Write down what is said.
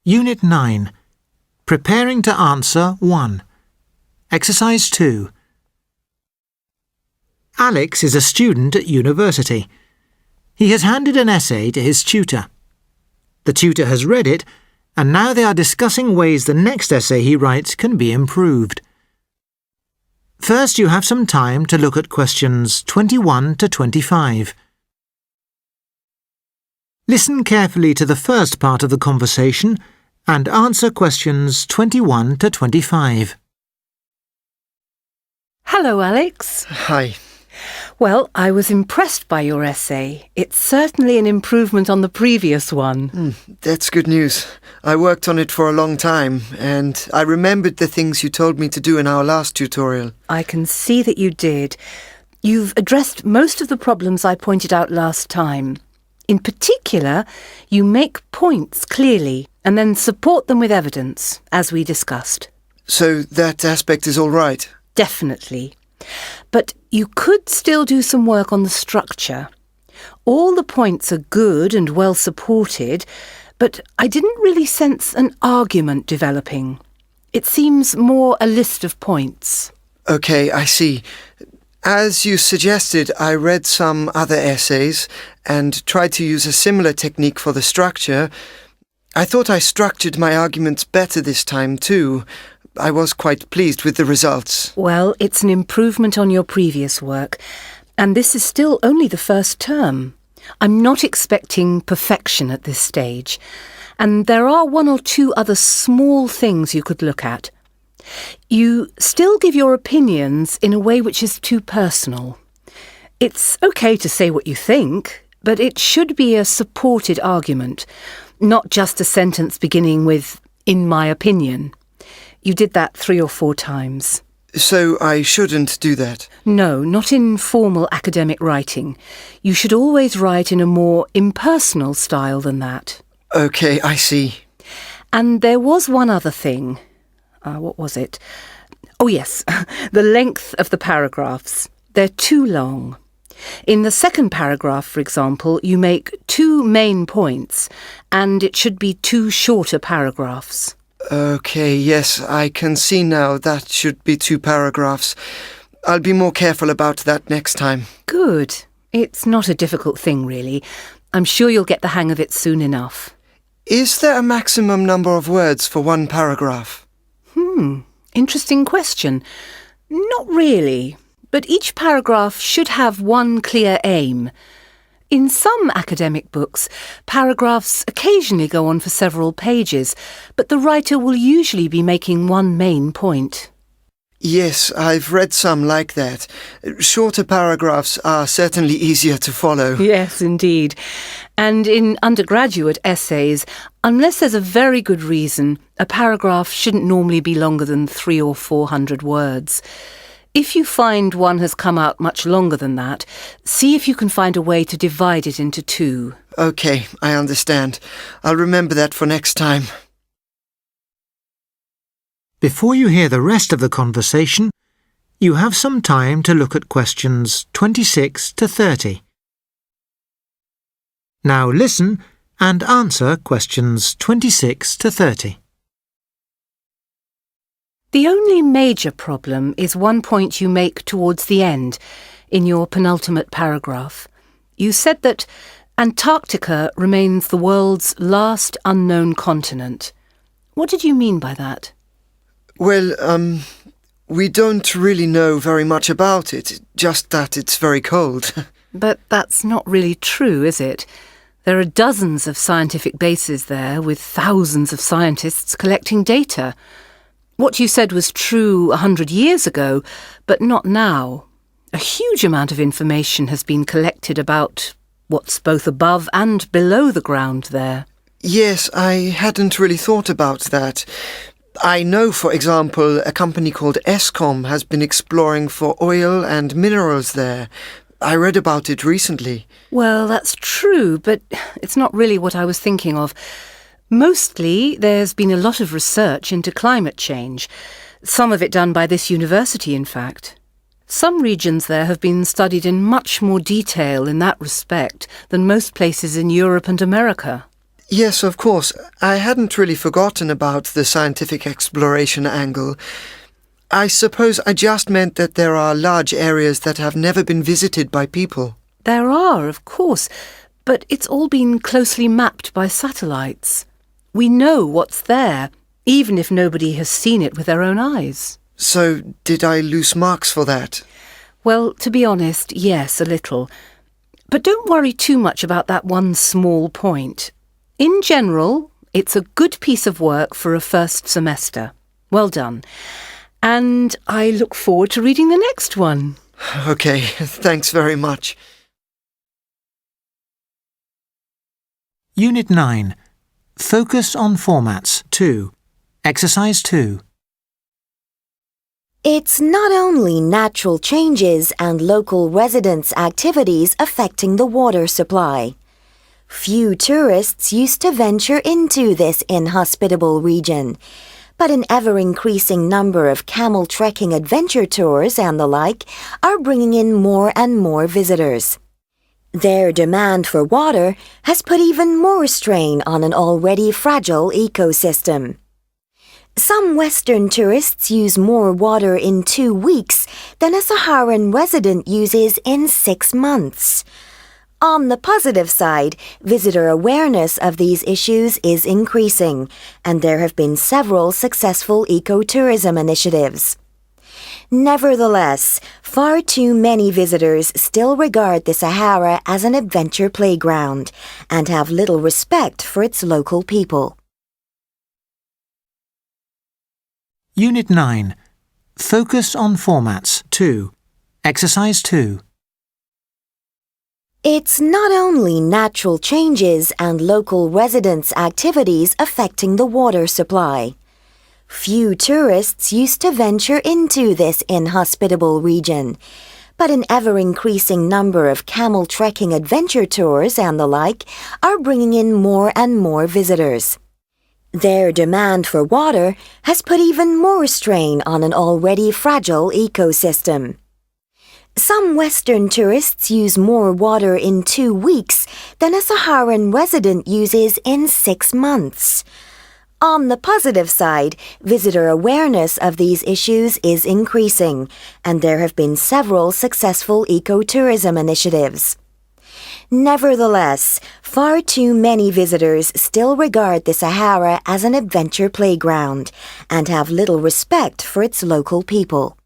Unit 9. Preparing to answer 1. Exercise 2. Alex is a student at university. He has handed an essay to his tutor. The tutor has read it, and now they are discussing ways the next essay he writes can be improved. First, you have some time to look at questions 21 to 25. Listen carefully to the first part of the conversation and answer questions 21 to 25. Hello, Alex. Hi. Well, I was impressed by your essay. It's certainly an improvement on the previous one. That's good news. I worked on it for a long time, and I remembered the things you told me to do in our last tutorial. I can see that you did. You've addressed most of the problems I pointed out last time. In particular, you make points clearly and then support them with evidence, as we discussed. So that aspect is all right? Definitely. But you could still do some work on the structure. All the points are good and well supported, but I didn't really sense an argument developing. It seems more a list of points. Okay, I see. As you suggested, I read some other essays and tried to use a similar technique for the structure. I thought I structured my arguments better this time too. I was quite pleased with the results. Well, it's an improvement on your previous work, and this is still only the first term. I'm not expecting perfection at this stage, and there are one or two other small things you could look at. You still give your opinions in a way which is too personal. It's okay to say what you think, but it should be a supported argument, not just a sentence beginning with, "in my opinion." You did that 3 or 4 times. So I shouldn't do that? No, not in formal academic writing. You should always write in a more impersonal style than that. Okay, I see. And there was one other thing. What was it? Oh yes, the length of the paragraphs. They're too long. In the second paragraph, for example, you make 2 main points, and it should be 2 shorter paragraphs. Okay, yes, I can see now that should be 2 paragraphs. I'll be more careful about that next time. Good. It's not a difficult thing, really. I'm sure you'll get the hang of it soon enough. Is there a maximum number of words for 1 paragraph? Interesting question. Not really, but each paragraph should have one clear aim. In some academic books, paragraphs occasionally go on for several pages, but the writer will usually be making one main point. Yes, I've read some like that. Shorter paragraphs are certainly easier to follow. Yes, indeed. And in undergraduate essays, unless there's a very good reason, a paragraph shouldn't normally be longer than 300 or 400 words. If you find one has come out much longer than that, see if you can find a way to divide it into 2. Okay, I understand. I'll remember that for next time. Before you hear the rest of the conversation, you have some time to look at questions 26 to 30. Now listen and answer questions 26 to 30. The only major problem is one point you make towards the end, in your penultimate paragraph. You said that Antarctica remains the world's last unknown continent. What did you mean by that? Well, we don't really know very much about it, just that it's very cold. But that's not really true, is it? There are dozens of scientific bases there, with thousands of scientists collecting data. What you said was true 100 years ago, but not now. A huge amount of information has been collected about what's both above and below the ground there. Yes, I hadn't really thought about that. I know, for example, a company called Eskom has been exploring for oil and minerals there. I read about it recently. Well, that's true, but it's not really what I was thinking of. Mostly, there's been a lot of research into climate change, some of it done by this university, in fact. Some regions there have been studied in much more detail in that respect than most places in Europe and America. Yes, of course. I hadn't really forgotten about the scientific exploration angle. I suppose I just meant that there are large areas that have never been visited by people. There are, of course, but it's all been closely mapped by satellites. We know what's there, even if nobody has seen it with their own eyes. So, did I lose marks for that? Well, to be honest, yes, a little. But don't worry too much about that one small point. In general, it's a good piece of work for a first semester. Well done. And I look forward to reading the next one. Okay, thanks very much. Unit 9. Focus on formats 2. Exercise 2. It's not only natural changes and local residents' activities affecting the water supply. Few tourists used to venture into this inhospitable region, but an ever-increasing number of camel trekking adventure tours and the like are bringing in more and more visitors. Their demand for water has put even more strain on an already fragile ecosystem. Some Western tourists use more water in 2 weeks than a Saharan resident uses in 6 months. On the positive side, visitor awareness of these issues is increasing, and there have been several successful ecotourism initiatives. Nevertheless, far too many visitors still regard the Sahara as an adventure playground and have little respect for its local people. Unit 9. Focus on formats 2. Exercise 2. It's not only natural changes and local residents' activities affecting the water supply. Few tourists used to venture into this inhospitable region, but an ever-increasing number of camel trekking adventure tours and the like are bringing in more and more visitors. Their demand for water has put even more strain on an already fragile ecosystem. Some Western tourists use more water in 2 weeks than a Saharan resident uses in 6 months. On the positive side, visitor awareness of these issues is increasing, and there have been several successful ecotourism initiatives. Nevertheless, far too many visitors still regard the Sahara as an adventure playground and have little respect for its local people.